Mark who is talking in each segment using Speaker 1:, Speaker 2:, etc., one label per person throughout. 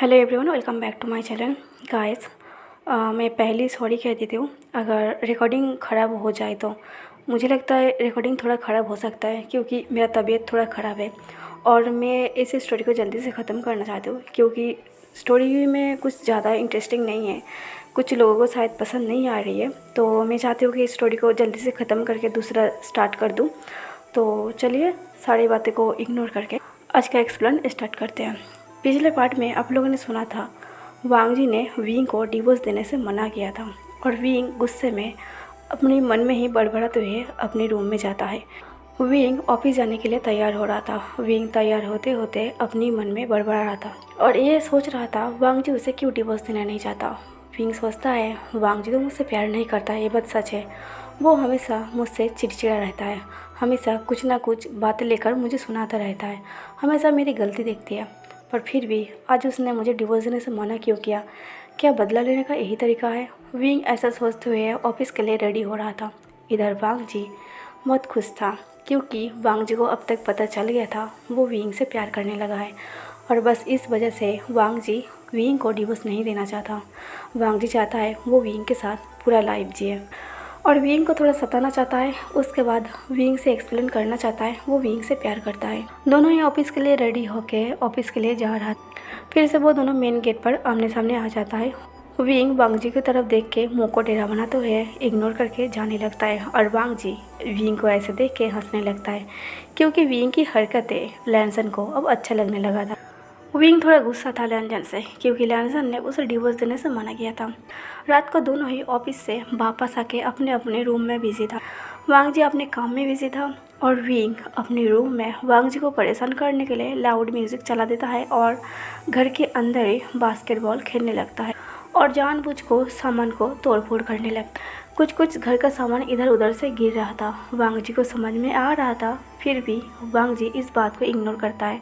Speaker 1: Hello everyone, welcome back to my channel guys. मैं पहली sorry कह देती हूँ अगर रिकॉर्डिंग ख़राब हो जाए तो। मुझे लगता है रिकॉर्डिंग थोड़ा ख़राब हो सकता है क्योंकि मेरा तबीयत थोड़ा ख़राब है और मैं इस स्टोरी को जल्दी से ख़त्म करना चाहती हूँ क्योंकि स्टोरी में कुछ ज़्यादा इंटरेस्टिंग नहीं है। कुछ लोगों को शायद पसंद नहीं आ रही है, तो मैं चाहती हूँ कि इस स्टोरी को जल्दी से ख़त्म करके दूसरा स्टार्ट कर दूँ। तो चलिए सारी बातें को इग्नोर करके आज का एक्सप्लेन स्टार्ट करते हैं। पिछले पार्ट में आप लोगों ने सुना था वांग जी ने विंग को डिवोर्स देने से मना किया था और विंग गुस्से में अपने मन में ही बड़बड़ाते हुए अपने रूम में जाता है। विंग ऑफिस जाने के लिए तैयार हो रहा था। विंग तैयार होते होते अपनी मन में बड़बड़ा रहा था और ये सोच रहा था वांग जी उसे क्यों डिवोर्स देना नहीं चाहता। विंग सोचता है वांग जी तो मुझसे प्यार नहीं करता, ये बात सच है। वो हमेशा मुझसे चिड़चिड़ा रहता है, हमेशा कुछ ना कुछ बातें लेकर मुझे सुनाता रहता है, हमेशा मेरी गलती देखती है। पर फिर भी आज उसने मुझे डिवोर्स देने से मना क्यों किया? क्या बदला लेने का यही तरीका है? विंग ऐसा सोचते हुए ऑफिस के लिए रेडी हो रहा था। इधर वांग जी बहुत खुश था क्योंकि वांग जी को अब तक पता चल गया था वो विंग से प्यार करने लगा है और बस इस वजह से वांग जी विंग को डिवोर्स नहीं देना चाहता। वांग जी चाहता है वो विंग के साथ पूरा लाइफ जिए और विंग को थोड़ा सताना चाहता है। उसके बाद विंग से एक्सप्लेन करना चाहता है वो विंग से प्यार करता है। दोनों ही ऑफिस के लिए रेडी होके ऑफिस के लिए जा रहा। फिर से वो दोनों मेन गेट पर आमने सामने आ जाता है। विंग वांग जी की तरफ देख के मुंह को टेढ़ा बनाते हुए इग्नोर करके जाने लगता है और वांग जी विंग को ऐसे देख के हंसने लगता है क्योंकि विंग की हरकतें लैनसन को अब अच्छा लगने लगा था। विंग थोड़ा गुस्सा था लैनसन से क्योंकि लैनसन ने उसे डिवोर्स देने से मना किया था। रात को दोनों ही ऑफिस से वापस आके अपने अपने रूम में बिजी था। वांग जी अपने काम में बिजी था और विंग अपने रूम में वांग जी को परेशान करने के लिए लाउड म्यूज़िक चला देता है और घर के अंदर ही बास्केटबॉल खेलने लगता है और जानबूझ को सामान को तोड़ फोड़ करने लगता है। कुछ कुछ घर का सामान इधर उधर से गिर रहा था। वांग जी को समझ में आ रहा था, फिर भी वांग जी इस बात को इग्नोर करता है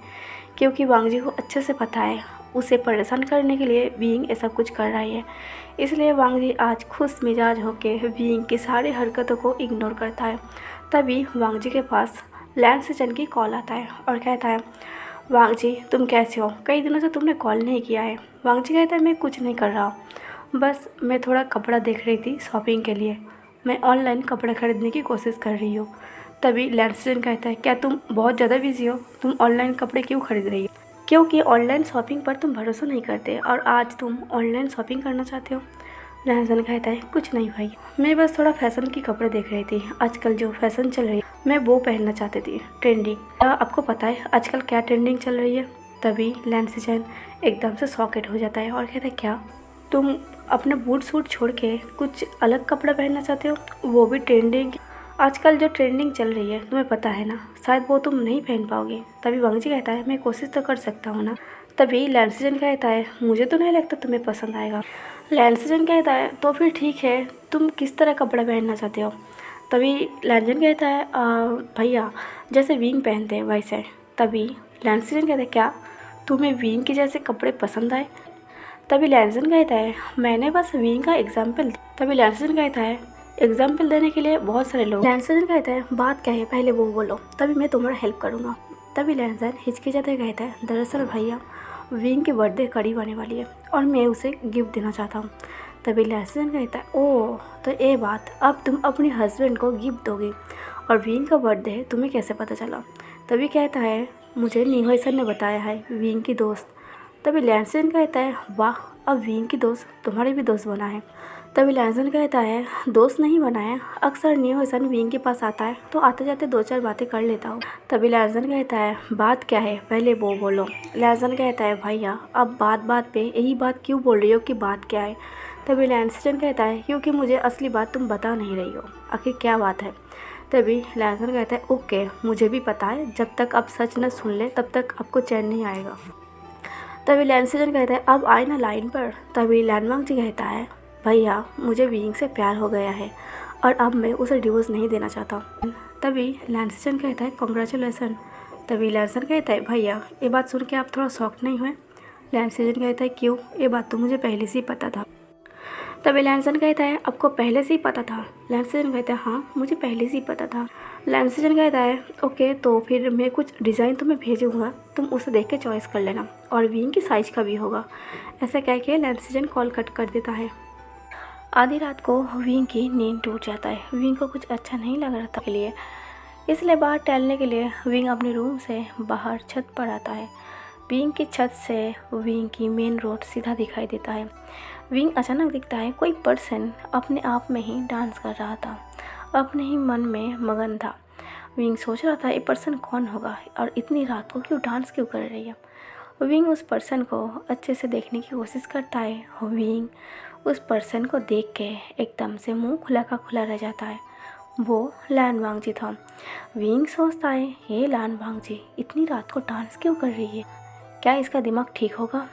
Speaker 1: क्योंकि वांग जी को अच्छे से पता है उसे परेशान करने के लिए विंग ऐसा कुछ कर रही है। इसलिए वांग जी आज खुश मिजाज होकर विंग की सारी हरकतों को इग्नोर करता है। तभी वांग जी के पास लैनसन की कॉल आता है और कहता है वांग जी तुम कैसे हो, कई दिनों से तुमने कॉल नहीं किया है। वांग जी कहता है मैं कुछ नहीं कर रहा हूँ, बस मैं थोड़ा कपड़ा देख रही थी शॉपिंग के लिए, मैं ऑनलाइन कपड़ा खरीदने की कोशिश कर रही हूँ। तभी लैनसन कहता है क्या तुम बहुत ज़्यादा बिजी हो, तुम ऑनलाइन कपड़े क्यों खरीद रही हो? क्योंकि ऑनलाइन शॉपिंग पर तुम भरोसा नहीं करते और आज तुम ऑनलाइन शॉपिंग करना चाहते हो। लैनसन कहता है कुछ नहीं भाई, मैं बस थोड़ा फैशन की कपड़े देख रही थी, आजकल जो फैशन चल रही है मैं वो पहनना चाहती थी, ट्रेंडिंग। क्या आपको पता है आजकल क्या ट्रेंडिंग चल रही है? तभी लैनसन एकदम से सॉकेट हो जाता है और कहता है क्या तुम अपने बूट सूट छोड़ के कुछ अलग कपड़ा पहनना चाहते हो, वो भी ट्रेंडिंग? आजकल जो ट्रेंडिंग चल रही है तुम्हें पता है ना, शायद वो तुम नहीं पहन पाओगे। तभी वांग जी कहता है मैं कोशिश तो कर सकता हूँ ना। तभी लैनसन कहता है मुझे तो नहीं लगता तुम्हें पसंद आएगा। लैनसन कहता है तो फिर ठीक है, तुम किस तरह कपड़ा पहनना चाहते हो? तभी लैनसन कहता है भैया जैसे विंग पहनते हैं वैसे। तभी लैनसन कहता है क्या तुम्हें विंग के जैसे कपड़े पसंद आए? तभी लैनसन कहता है मैंने बस विंग का एग्जाम्पल। तभी लैनसन कहता है एग्जाम्पल देने के लिए बहुत सारे लोग। लैनसन कहता है बात क्या है पहले वो बोलो, तभी मैं तुम्हारा हेल्प करूँगा। तभी लैनसन हिचकिचाते कहता है दरअसल भैया विंग की बर्थडे करीब आने वाली है और मैं उसे गिफ्ट देना चाहता हूँ। तभी लैनसन कहता है ओह तो ये बात, अब तुम अपने हस्बैंड को गिफ्ट दोगे और विंग का बर्थडे है तुम्हें कैसे पता चला? तभी कहता है मुझे नीहो सर ने बताया है, विंग की दोस्त। तभी लैनसन कहता है वाह, अब विंग की दोस्त तुम्हारे भी दोस्त बना है। तभी लैनसन कहता है दोस्त नहीं बना है, अक्सर न्यू हसन विंग के पास आता है तो आते जाते दो चार बातें कर लेता हूँ। तभी लैनसन कहता है बात क्या है पहले वो बोलो। लैनसन कहता है भैया अब बात बात पे यही बात क्यों बोल रही हो कि बात क्या है? तभी लैनसन कहता है क्योंकि मुझे असली बात तुम बता नहीं रही हो, आखिर क्या बात है? तभी लैनसन कहता है ओके मुझे भी पता है, जब तक आप सच न सुन ले तब तक आपको चैन नहीं आएगा। तभी लैनसन कहता है अब आए ना लाइन पर। तभी लैनवांग जी कहता है भैया मुझे विंग से प्यार हो गया है और अब मैं उसे डिवोर्स नहीं देना चाहता। तभी लैनसन कहता है कॉन्ग्रेचुलेसन। तभी लैनसन कहता है भैया ये बात सुन के आप थोड़ा शॉक नहीं हुए? लैनसन कहता है क्यों, ये बात तो मुझे पहले से ही पता था। तभी लैनसन कहता है आपको पहले से ही पता था? लैनसन कहता है हाँ मुझे पहले से ही पता था। लैंसिजन कहता है ओके, तो फिर मैं कुछ डिज़ाइन तुम्हें भेजूँगा, तुम उसे देख के चॉइस कर लेना, और विंग की साइज़ का भी होगा। ऐसा कह के लैंसिजन कॉल कट कर देता है। आधी रात को विंग की नींद टूट जाता है। विंग को कुछ अच्छा नहीं लग रहा था के लिए, इसलिए बाहर टहलने के लिए विंग अपने रूम से बाहर छत पर आता है। विंग की छत से विंग की मेन रोड सीधा दिखाई देता है। विंग अचानक दिखता है कोई पर्सन अपने आप में ही डांस कर रहा था, अपने ही मन में मगन था। विंग सोच रहा था ये पर्सन कौन होगा और इतनी रात को क्यों डांस क्यों कर रही है। विंग उस पर्सन को अच्छे से देखने की कोशिश करता है। विंग उस पर्सन को देख के एकदम से मुंह खुला का खुला रह जाता है। वो लान वांगजी था। विंग सोचता है ये लान वांगजी इतनी रात को डांस क्यों कर रही है, क्या इसका दिमाग ठीक होगा।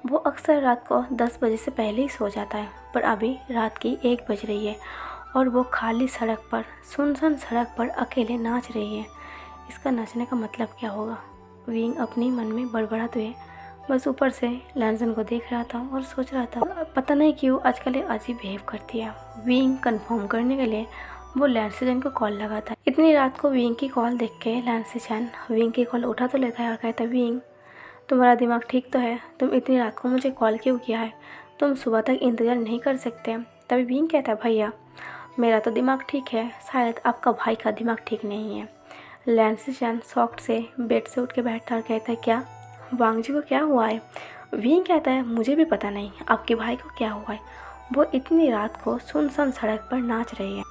Speaker 1: वो अक्सर रात को 10 बजे से पहले ही सो जाता है, पर अभी रात की 1 बज रही है और वो खाली सड़क पर, सुनसान सड़क पर अकेले नाच रही है। इसका नाचने का मतलब क्या होगा। विंग अपनी मन में बड़बड़ाते हुए बस ऊपर से लैंसन को देख रहा था और सोच रहा था पता नहीं क्यों आजकल ये अजीब बिहेव करती है। विंग कंफर्म करने के लिए वो लैंसिजन को कॉल लगाता है। इतनी रात को विंग की कॉल देख के लैंसिजन विंग की कॉल उठा तो लेता है और कहता है विंग तुम्हारा दिमाग ठीक तो है, तुम इतनी रात को मुझे कॉल क्यों किया है, तुम सुबह तक इंतज़ार नहीं कर सकते। तभी विंग कहता है भैया मेरा तो दिमाग ठीक है, शायद आपका भाई का दिमाग ठीक नहीं है। लैंसिजन शॉक्ड से बेड से उठ के बैठता और कहता है क्या वांगजी को क्या हुआ है। विंग कहता है मुझे भी पता नहीं आपके भाई को क्या हुआ है, वो इतनी रात को सुनसान सड़क पर नाच रही है।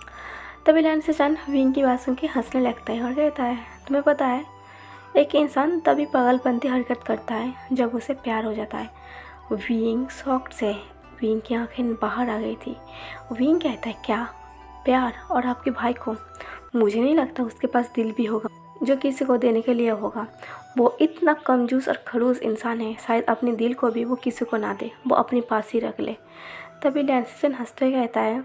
Speaker 1: तभी लैंसिजन विंग की बात सुन के हंसने लगता है और कहता है तुम्हें पता है एक इंसान तभी पागलपंती हरकत करता है जब उसे प्यार हो जाता है। विंग शॉक्ड से विंग की आंखें बाहर आ गई थी। विंग कहता है क्या प्यार, और आपके भाई को मुझे नहीं लगता उसके पास दिल भी होगा जो किसी को देने के लिए होगा। वो इतना कंजूस और खड़ूस इंसान है, शायद अपने दिल को भी वो किसी को ना दे, वो अपने पास ही रख ले। तभी लैंसिजन हंसते हुए कहता है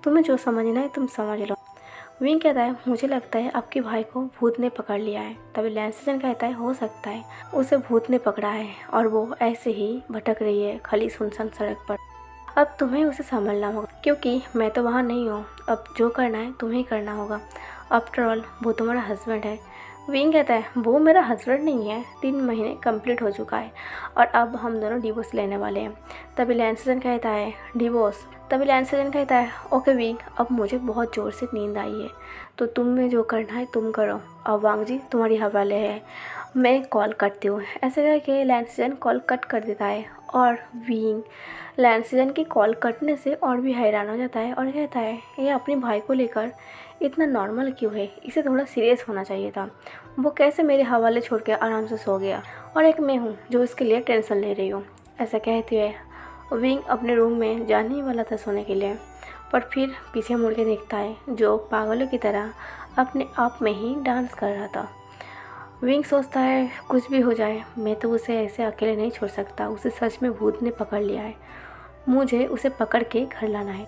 Speaker 1: तुम्हें जो समझना है तुम समझ लो। विंग कहता है मुझे लगता है आपके भाई को भूत ने पकड़ लिया है। तभी लैंसिजन कहता है हो सकता है उसे भूत ने पकड़ा है और वो ऐसे ही भटक रही है खाली सुनसान सड़क पर। अब तुम्हें उसे संभलना होगा क्योंकि मैं तो वहाँ नहीं हूँ। अब जो करना है तुम्हें करना होगा, आफ्टर ऑल वो तुम्हारा हस्बैंड है। विंग कहता है वो मेरा हस्बैंड नहीं है, 3 महीने कंप्लीट हो चुका है और अब हम दोनों डिवोर्स लेने वाले हैं। तभी लैंसिजन कहता है डिवोर्स। तभी लैंसिजन कहता है ओके विंग अब मुझे बहुत ज़ोर से नींद आई है तो तुम्हें जो करना है तुम करो, अब वांगजी तुम्हारी हवाले है, मैं कॉल करती हूँ। ऐसे करके लैंसिजन कॉल कट कर देता है और विंग लैंसिजन की कॉल कटने से और भी हैरान हो जाता है और कहता है ये अपने भाई को लेकर इतना नॉर्मल क्यों है, इसे थोड़ा सीरियस होना चाहिए था। वो कैसे मेरे हवाले छोड़ के आराम से सो गया और एक मैं हूँ जो इसके लिए टेंशन ले रही हूँ। ऐसा कहते हुए विंग अपने रूम में जाने ही वाला था सोने के लिए, पर फिर पीछे मुड़ के देखता है जो पागलों की तरह अपने आप में ही डांस कर रहा था। विंग सोचता है कुछ भी हो जाए मैं तो उसे ऐसे अकेले नहीं छोड़ सकता, उसे सच में भूत ने पकड़ लिया है, मुझे उसे पकड़ के घर लाना है।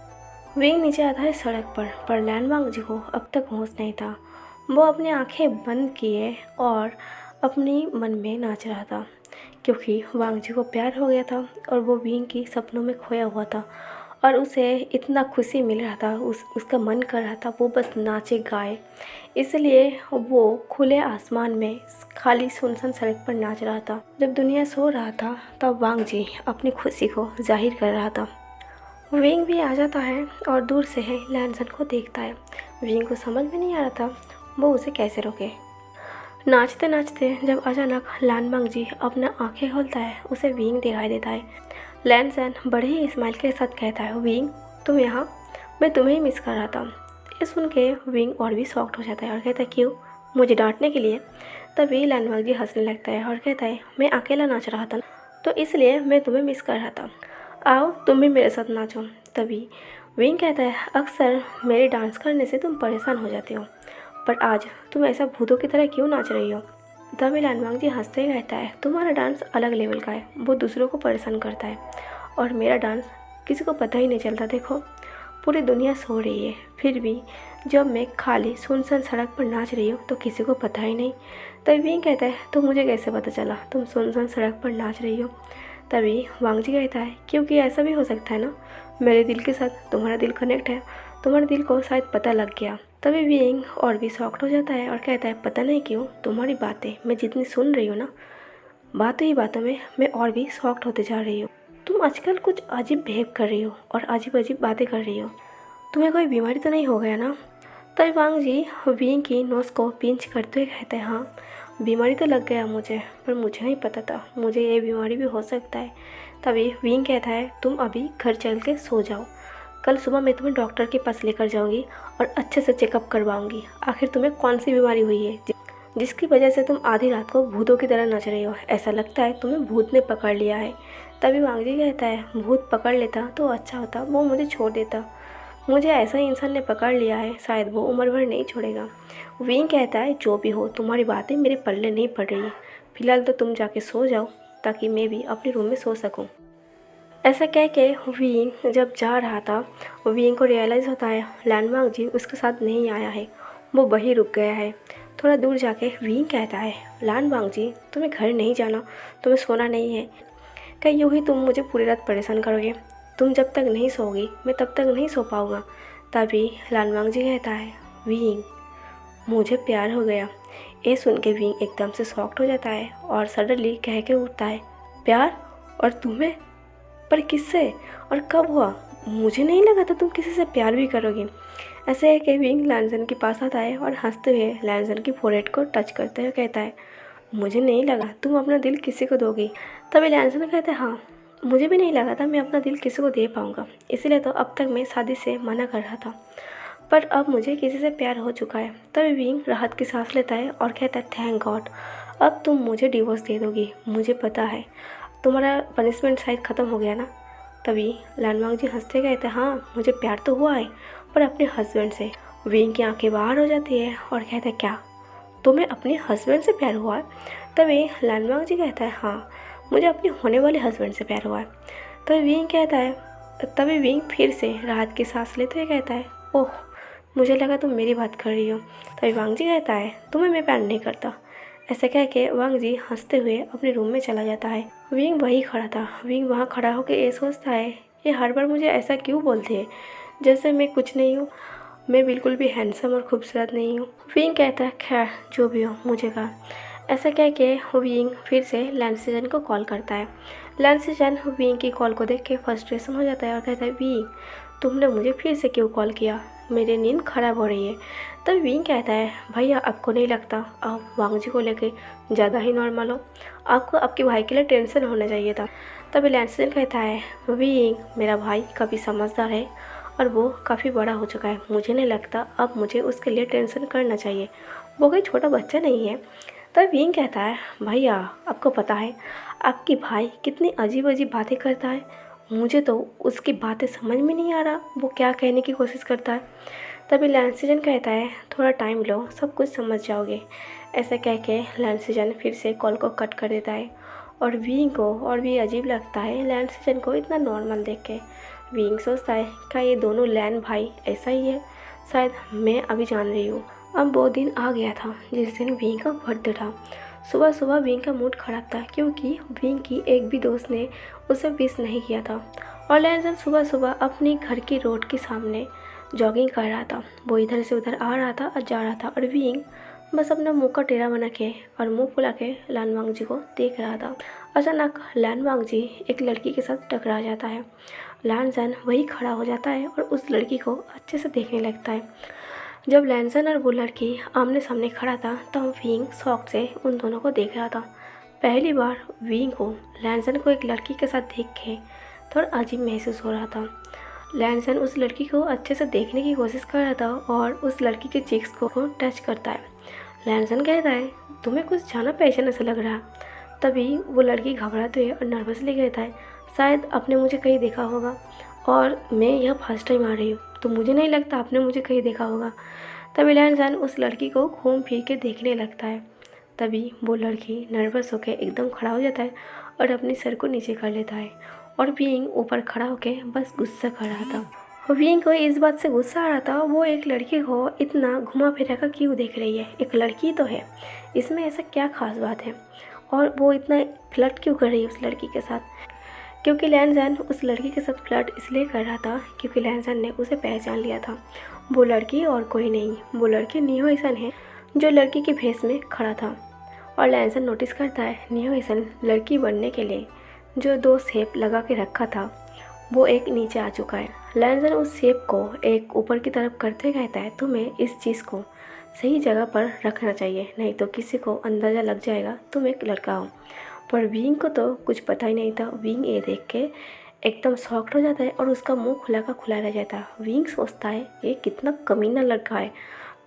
Speaker 1: विंग नीचे आता है सड़क पर लैन वांगजी को अब तक होश नहीं था। वो अपनी आंखें बंद किए और अपनी मन में नाच रहा था क्योंकि वांगजी को प्यार हो गया था और वो विंग की सपनों में खोया हुआ था और उसे इतना खुशी मिल रहा था, उसका मन कर रहा था वो बस नाचे गाए। इसलिए वो खुले आसमान में खाली सुनसान सड़क पर नाच रहा था। जब दुनिया सो रहा था तब वांगजी अपनी खुशी को जाहिर कर रहा था। विंग भी आ जाता है और दूर से है लैंसन को देखता है। विंग को समझ में नहीं आ रहा था वो उसे कैसे रोके। नाचते नाचते जब अचानक लान वांगजी अपना आंखें खोलता है उसे विंग दिखाई देता है। लैंसन बड़े ही स्माइल के साथ कहता है विंग तुम यहाँ, मैं तुम्हें ही मिस कर रहा था। ये सुन के विंग और भी शॉक्ड हो जाता है और कहता है क्यों, मुझे डांटने के लिए। तभी लान वांगजी हंसने लगता है और कहता है मैं अकेला नाच रहा था तो इसलिए मैं तुम्हें मिस कर रहा था, आओ तुम भी मेरे साथ नाचो। तभी विंग कहता है अक्सर मेरे डांस करने से तुम परेशान हो जाते हो, पर आज तुम ऐसा भूतों की तरह क्यों नाच रही हो। तभी लान वांगजी हंसते ही कहता है तुम्हारा डांस अलग लेवल का है, वो दूसरों को परेशान करता है और मेरा डांस किसी को पता ही नहीं चलता। देखो पूरी दुनिया सो रही है फिर भी जब मैं खाली सुनसान सड़क पर नाच रही हूँ तो किसी को पता ही नहीं। तभी विंग कहता है तो मुझे कैसे पता चला तुम सुनसान सड़क पर नाच रही हो। तभी वांगजी कहता है क्योंकि ऐसा भी हो सकता है ना, मेरे दिल के साथ तुम्हारा दिल कनेक्ट है, तुम्हारे दिल को शायद पता लग गया तभी विंग और भी शॉक्ड हो जाता है और कहता है पता नहीं क्यों तुम्हारी बातें मैं जितनी सुन रही हूँ ना, बातों ही बातों में मैं और भी शॉक्ड होते जा रही हूँ। तुम आजकल कुछ अजीब बिहेव कर रही हो और अजीब अजीब बातें कर रही हो। तुम्हें कोई बीमारी तो नहीं हो गया ना? तभी वांग जी विंग की नोज़ को पिंच करते हुए कहते हैं हाँ, बीमारी तो लग गया मुझे, पर मुझे नहीं पता था मुझे ये बीमारी भी हो सकता है। तभी विंग कहता है तुम अभी घर चल के सो जाओ, कल सुबह मैं तुम्हें डॉक्टर के पास लेकर जाऊंगी और अच्छे से चेकअप करवाऊंगी। आखिर तुम्हें कौन सी बीमारी हुई है जिसकी वजह से तुम आधी रात को भूतों की तरह नाच रही हो? ऐसा लगता है तुम्हें भूत ने पकड़ लिया है। तभी वांग जी कहता है भूत पकड़ लेता तो अच्छा होता, वो मुझे छोड़ देता। मुझे ऐसा ही इंसान ने पकड़ लिया है, शायद वो उम्र भर नहीं छोड़ेगा। विंग कहता है जो भी हो तुम्हारी बातें मेरे पल्ले नहीं पड़ रही, फिलहाल तो तुम जाके सो जाओ ताकि मैं भी अपने रूम में सो सकूं। ऐसा कह के विंग जब जा रहा था, विंग को रियलाइज़ होता है लैंडमार्क जी उसके साथ नहीं आया है, वो वहीं रुक गया है। थोड़ा दूर जाके विंग कहता है लैंडमार्क जी तुम्हें घर नहीं जाना, तुम्हें सोना नहीं है, क्या यूँ ही तुम मुझे पूरी रात परेशान करोगे? तुम जब तक नहीं सोओगी मैं तब तक नहीं सो पाऊँगा। तभी लैंडमार्क जी कहता है विंग मुझे प्यार हो गया। ये सुन के विंग एकदम से शॉक्ड हो जाता है और सडनली कह के उठता है प्यार? और तुम्हें? पर किससे और कब हुआ? मुझे नहीं लगा था तुम किसी से प्यार भी करोगी। ऐसे है कि विंग लैंसन के पास आता है और हंसते हुए लैंसन की फोरहेड को टच करते हुए कहता है मुझे नहीं लगा तुम अपना दिल किसी को दोगी। तभी लैंसन कहता है हाँ, मुझे भी नहीं लगा था मैं अपना दिल किसी को दे पाऊँगा, इसीलिए तो अब तक मैं शादी से मना कर रहा था, पर अब मुझे किसी से प्यार हो चुका है। तभी विंग राहत की सांस लेता है और कहता है थैंक गॉड, अब तुम मुझे डिवोर्स दे दोगी। मुझे पता है तुम्हारा पनिशमेंट शायद ख़त्म हो गया ना। तभी लैंडमार्क जी हंसते कहते हैं हाँ मुझे प्यार तो हुआ है, पर अपने हस्बैंड से। विंग की आंखें बाहर हो जाती है और कहता है क्या तुम्हें अपने हस्बैंड से प्यार हुआ है? तभी लैंडमार्क जी कहता है हाँ मुझे अपने होने वाले हस्बैंड से प्यार हुआ है। तभी विंग फिर से राहत की सांस लेते हुए कहता है ओह मुझे लगा तुम मेरी बात कर रही हो। तभी वांग जी कहता है तुम्हें मैं प्यार नहीं करता। ऐसा कह के वांग जी हंसते हुए अपने रूम में चला जाता है। विंग वहीं खड़ा था। विंग वहाँ खड़ा होकर ये सोचता है ये हर बार मुझे ऐसा क्यों बोलते हैं जैसे मैं कुछ नहीं हूँ, मैं बिल्कुल भी हैंडसम और खूबसूरत नहीं हूँ। विंग कहता है खैर जो भी हो मुझे कहा। ऐसा कह के विंग फिर से लैंसिजन को कॉल करता है। लैंसिजन विंग की कॉल को देख के फ्रस्ट्रेशन हो जाता है और कहता है विंग तुमने मुझे फिर से क्यों कॉल किया, मेरी नींद ख़राब हो रही है। तब विंग कहता है भैया आपको नहीं लगता आप वांग जी को लेके ज़्यादा ही नॉर्मल हो, आपको आपके भाई के लिए टेंशन होना चाहिए था। तभी लैंसिजन कहता है विंग मेरा भाई काफ़ी समझदार है और वो काफ़ी बड़ा हो चुका है, मुझे नहीं लगता अब मुझे उसके लिए टेंशन करना चाहिए, वो कोई छोटा बच्चा नहीं है। तब विंग कहता है भैया आपको पता है आपकी भाई कितनी अजीब अजीब बातें करता है, मुझे तो उसकी बातें समझ में नहीं आ रहा वो क्या कहने की कोशिश करता है। तभी लैंसिजन कहता है थोड़ा टाइम लो सब कुछ समझ जाओगे। ऐसा कह के लैंसिजन फिर से कॉल को कट कर देता है और विंग को और भी अजीब लगता है लैंसिजन को इतना नॉर्मल देख के। विंग सोचता है क्या ये दोनों लैन भाई ऐसा ही है, शायद मैं अभी जान रही हूँ। अब वो दिन आ गया था जिस दिन विंग का बर्थडे था। सुबह सुबह विंग का मूड ख़राब था क्योंकि विंग की एक भी दोस्त ने उसे विश नहीं किया था और लैंसन सुबह सुबह अपनी घर की रोड के सामने जॉगिंग कर रहा था। वो इधर से उधर आ रहा था और जा रहा था और विंग बस अपना मुंह का टेढ़ा बना के और मुंह फुला के लैंडमार्क जी को देख रहा था। अचानक लैंडमार्क जी एक लड़की के साथ टकरा जाता है। लैंसन वही खड़ा हो जाता है और उस लड़की को अच्छे से देखने लगता है। जब लैंसन और वो लड़की आमने सामने खड़ा था तब विंग शौक से उन दोनों को देख रहा था। पहली बार विंग को लैंसन को एक लड़की के साथ देख के थोड़ा अजीब महसूस हो रहा था। लैंसन उस लड़की को अच्छे से देखने की कोशिश कर रहा था और उस लड़की के चिक्स को टच करता है। लैंसन कहता है तुम्हें कुछ जाना पहचाना सा लग रहा। तभी वो लड़की घबराते हुए और नर्वसली कहता है शायद आपने मुझे कहीं देखा होगा और मैं यह फर्स्ट टाइम आ रही हूँ, तो मुझे नहीं लगता आपने मुझे कहीं देखा होगा। तभी लैंसन उस लड़की को घूम फिर के देखने लगता है। तभी वो लड़की नर्वस होकर एकदम खड़ा हो जाता है और अपने सर को नीचे कर लेता है और विंग ऊपर खड़ा होकर बस गुस्सा कर रहा था। विंग को इस बात से गुस्सा आ रहा था वो एक लड़की को इतना घुमा फिरा कर क्यों देख रही है, एक लड़की तो है, इसमें ऐसा क्या खास बात है और वो इतना फ्लर्ट क्यों कर रही है उस लड़की के साथ। क्योंकि लैनज़न उस लड़की के साथ फ्लर्ट इसलिए कर रहा था क्योंकि लैनज़न ने उसे पहचान लिया था। वो लड़की और कोई नहीं, वो लड़की नियो ईसन है जो लड़की के भेष में खड़ा था। और लैनज़न नोटिस करता है नियो ईसन लड़की बनने के लिए जो 2 शेप लगा के रखा था वो एक नीचे आ चुका है। लैनज़न उस शेप को एक ऊपर की तरफ करते कहता है तुम्हें इस चीज़ को सही जगह पर रखना चाहिए, नहीं तो किसी को अंदाज़ा लग जाएगा तुम एक लड़का हो। पर विंग को तो कुछ पता ही नहीं था। विंग ये देख के एकदम शॉक्ड हो जाता है और उसका मुंह खुला का खुला रह जाता है। विंग सोचता है ये कितना कमीना लड़का है,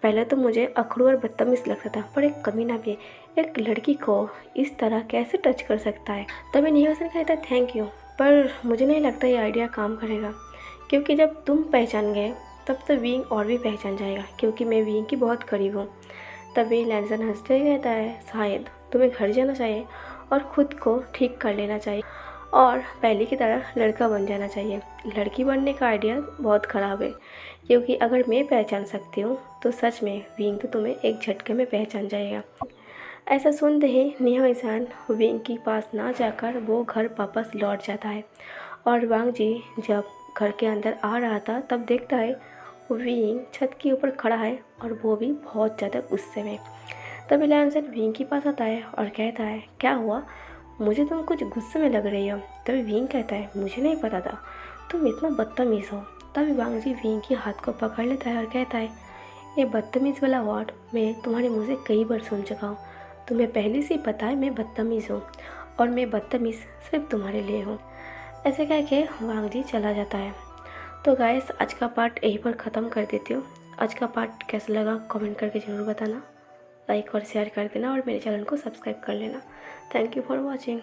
Speaker 1: पहले तो मुझे अखड़ू और बदतमीज़ लगता था पर एक कमीना भी एक लड़की को इस तरह कैसे टच कर सकता है। तभी नियो ईसन कहता है थैंक यू, पर मुझे नहीं लगता ये आइडिया काम करेगा, क्योंकि जब तुम पहचान गए तब तो विंग और भी पहचान जाएगा, क्योंकि मैं विंग की बहुत करीब हूँ। तभी लैनज़न हंसते कहता है शायद तुम्हें घर जाना चाहिए और ख़ुद को ठीक कर लेना चाहिए और पहले की तरह लड़का बन जाना चाहिए। लड़की बनने का आइडिया बहुत ख़राब है, क्योंकि अगर मैं पहचान सकती हूँ तो सच में विंग तो तुम्हें एक झटके में पहचान जाएगा। ऐसा सुनते ही नियो ईसन विंग के पास ना जाकर वो घर वापस लौट जाता है। और वांग जी जब घर के अंदर आ रहा था तब देखता है विंग छत के ऊपर खड़ा है और वो भी बहुत ज़्यादा गुस्से में। तभी लैनज़न विंग के पास आता है और कहता है क्या हुआ, मुझे तुम कुछ गुस्से में लग रही हो। तभी विंग कहता है मुझे नहीं पता था तुम इतना बदतमीज़ हो। तभी वांग जी विंग के हाथ को पकड़ लेता है और कहता है ये बदतमीज़ वाला वर्ड मैं तुम्हारे मुँह से कई बार सुन चुका हूँ, तुम्हें पहले से ही पता है मैं बदतमीज़ हूँ और मैं बदतमीज़ सिर्फ तुम्हारे लिए हूँ। ऐसे कह के वांग जी चला जाता है। तो गाइस आज का पार्ट यहीं पर ख़त्म कर देती हूँ। आज का पार्ट कैसा लगा कमेंट करके ज़रूर बताना, लाइक और शेयर कर देना और मेरे चैनल को सब्सक्राइब कर लेना। Thank you for watching.